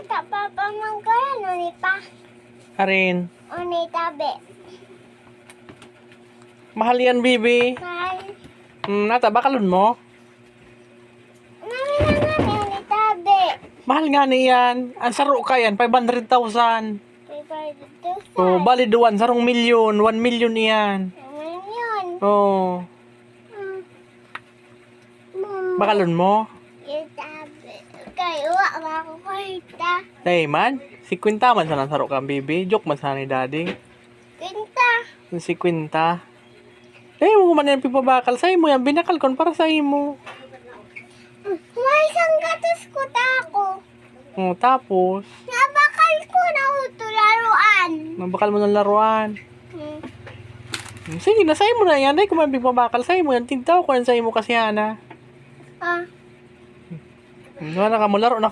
tak papamangkayan, uni pa. Karin, Uni tabi. mahal yan, bibi. Mahal. Nata, bakalon mo? Mami na nga, uni tabi. Mahal nga niyan. Ang saro ka yan, 500,000. Paper dito Oh, bali duwan, sarong milyon. 1 million yan. Naman yun. Oh, bakalon mo? Yung tabi. Kayo, wala ko kahita. Hey man, 50 man sana saro kang bibi. Joke man sana ni daddy. Kinta. 50. Eh, mo man yan pipabakal sa imo yan. Binakal kon para sa imo. May isang gatos ko tako. Oh, tapos, Nabakal ko na utularuan. mabakal mo ng laruan. Sige, nasa imo na yan. Ay, kung man pipabakal sa imo yan, tintaw ko yan sa imo kasi yana. Ah. Wala ka mo laro na